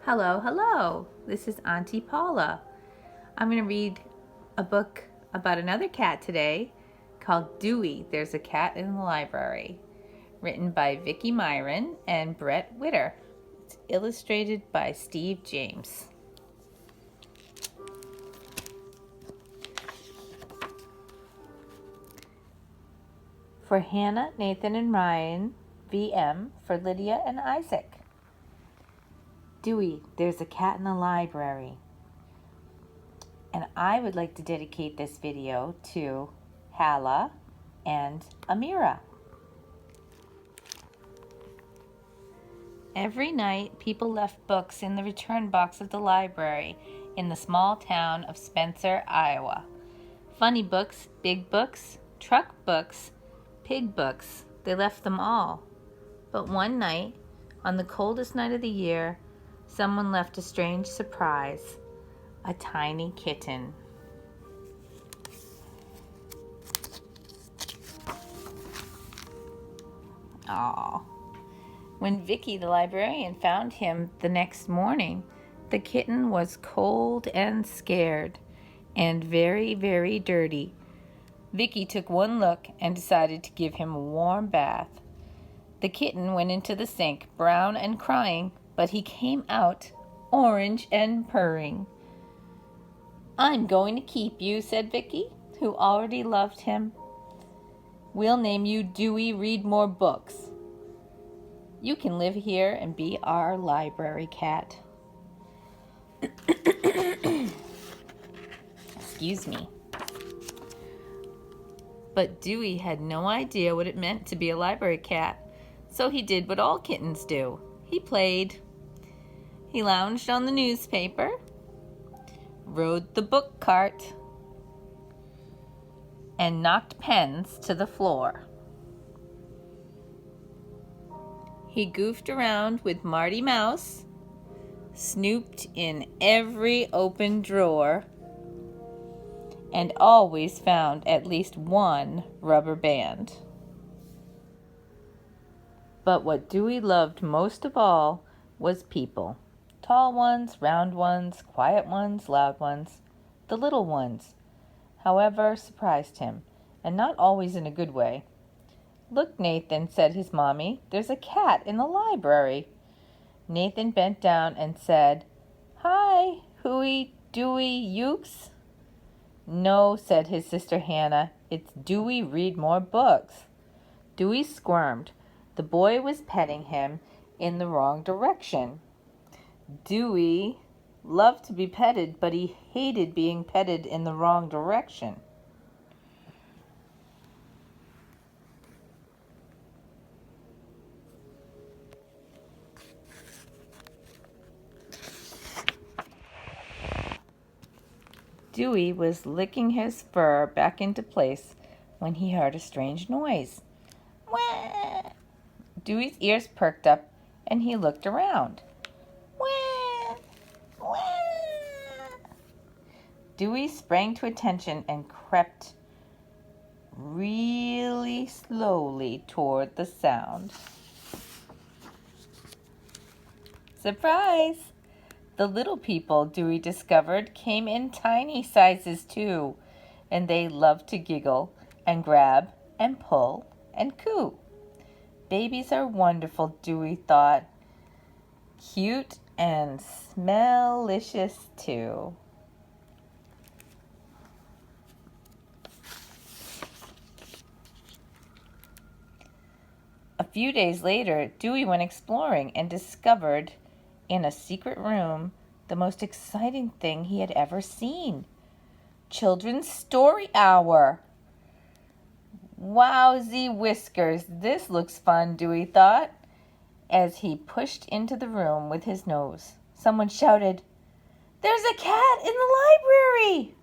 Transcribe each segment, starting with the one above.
Hello, hello. This is Auntie Paula. I'm going to read a book about another cat today called Dewey, There's a Cat in the Library, written by Vicki Myron and Bret Witter. It's illustrated by Steve James. For Hannah, Nathan, and Ryan, VM, for Lydia and Isaac. Dewey, there's a cat in the library. And I would like to dedicate this video to Hala and Amira. Every night, people left books in the return box of the library in the small town of Spencer, Iowa. Funny books, big books, truck books, pig books. They left them all. But one night, on the coldest night of the year, someone left a strange surprise. A tiny kitten. Aww. When Vicki, the librarian, found him the next morning, the kitten was cold and scared and very, very dirty. Vicki took one look and decided to give him a warm bath. The kitten went into the sink, brown and crying, but he came out orange and purring. "I'm going to keep you," said Vicki, who already loved him. "We'll name you Dewey Read More Books. You can live here and be our library cat." Excuse me. But Dewey had no idea what it meant to be a library cat, so he did what all kittens do. He played. He lounged on the newspaper, rode the book cart, and knocked pens to the floor. He goofed around with Marty Mouse, snooped in every open drawer, and always found at least one rubber band. But what Dewey loved most of all was people. Tall ones, round ones, quiet ones, loud ones. The little ones, however, surprised him, and not always in a good way. "Look, Nathan," said his mommy, "there's a cat in the library." Nathan bent down and said, "Hi, Hooey, Dewey, Ukes." "No," said his sister Hannah, "it's Dewey Read More Books." Dewey squirmed. The boy was petting him in the wrong direction. Dewey loved to be petted, but he hated being petted in the wrong direction. Dewey was licking his fur back into place when he heard a strange noise. Wah! Dewey's ears perked up and he looked around. Wah! Wah! Dewey sprang to attention and crept really slowly toward the sound. Surprise! The little people, Dewey discovered, came in tiny sizes too, and they loved to giggle and grab and pull and coo. Babies are wonderful, Dewey thought. Cute and smellicious too. A few days later, Dewey went exploring and discovered in a secret room the most exciting thing he had ever seen. Children's Story Hour. Wowzy whiskers, this looks fun, Dewey thought, as he pushed into the room with his nose. Someone shouted, "There's a cat in the library!"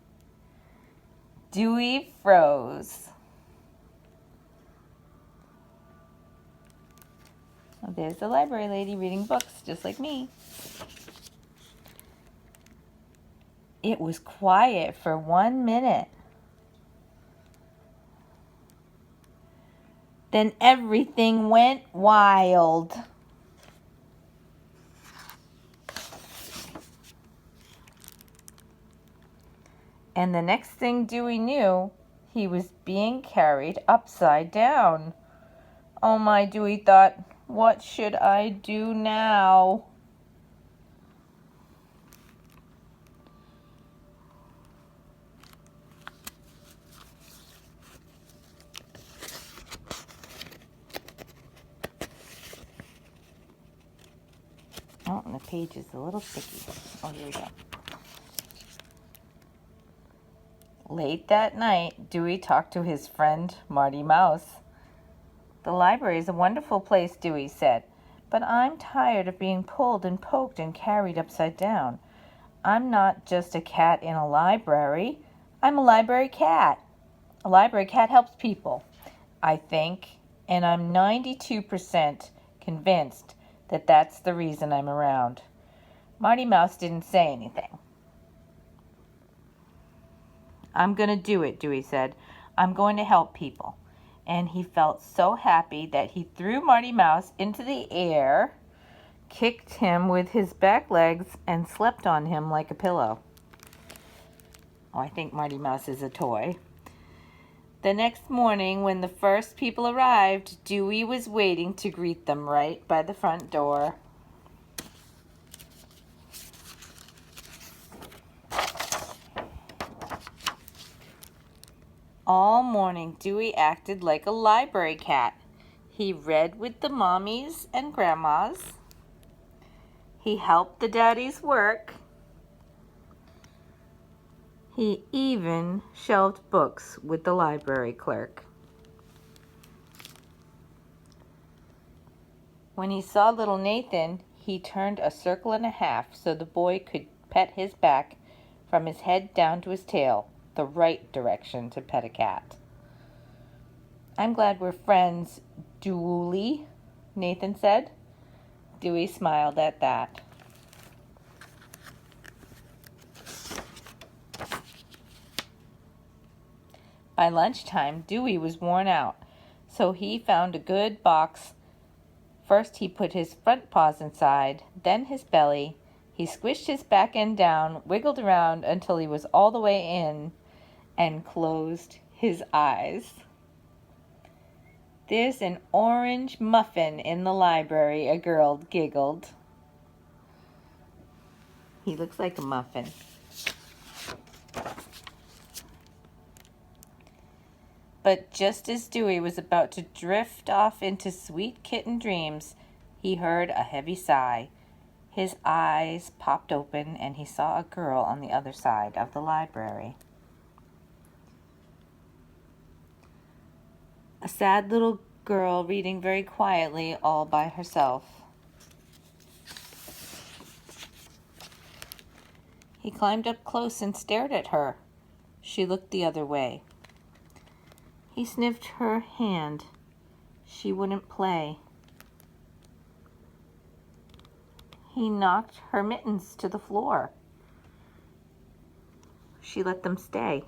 Dewey froze. Well, there's the library lady reading books, just like me. It was quiet for 1 minute. Then everything went wild. And the next thing Dewey knew, he was being carried upside down. Oh my, Dewey thought, what should I do now? Oh, and the page is a little sticky. Oh, here we go. Late that night, Dewey talked to his friend, Marty Mouse. The library is a wonderful place, Dewey said, but I'm tired of being pulled and poked and carried upside down. I'm not just a cat in a library. I'm a library cat. A library cat helps people, I think, and I'm 92% convinced that that's the reason I'm around. Marty Mouse didn't say anything. I'm going to do it, Dewey said. I'm going to help people. And he felt so happy that he threw Marty Mouse into the air, kicked him with his back legs, and slept on him like a pillow. Oh, I think Marty Mouse is a toy. The next morning, when the first people arrived, Dewey was waiting to greet them right by the front door. All morning, Dewey acted like a library cat. He read with the mommies and grandmas. He helped the daddies work. He even shelved books with the library clerk. When he saw little Nathan, he turned a circle and a half so the boy could pet his back from his head down to his tail, the right direction to pet a cat. I'm glad we're friends, Dewey, Nathan said. Dewey smiled at that. By lunchtime, Dewey was worn out, so he found a good box. First, he put his front paws inside, then his belly. He squished his back end down, wiggled around until he was all the way in, and closed his eyes. There's an orange muffin in the library, a girl giggled. He looks like a muffin. But just as Dewey was about to drift off into sweet kitten dreams, he heard a heavy sigh. His eyes popped open and he saw a girl on the other side of the library. A sad little girl reading very quietly all by herself. He climbed up close and stared at her. She looked the other way. He sniffed her hand. She wouldn't play. He knocked her mittens to the floor. She let them stay.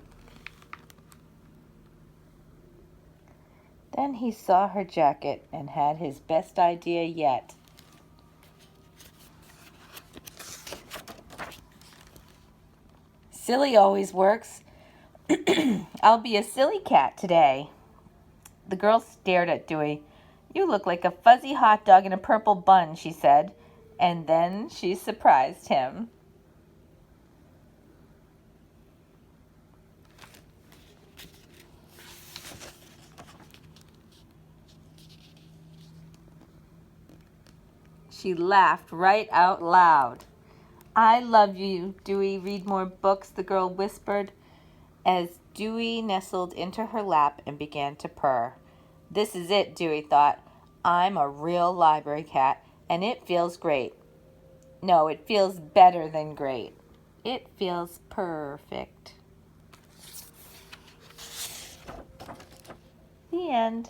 Then he saw her jacket and had his best idea yet. Silly always works. I'll be a silly cat today. The girl stared at Dewey. You look like a fuzzy hot dog in a purple bun, she said, and then she surprised him. She laughed right out loud. I love you, Dewey. Read more books, the girl whispered, as Dewey nestled into her lap and began to purr. This is it, Dewey thought. I'm a real library cat, and it feels great. No, it feels better than great. It feels perfect. The end.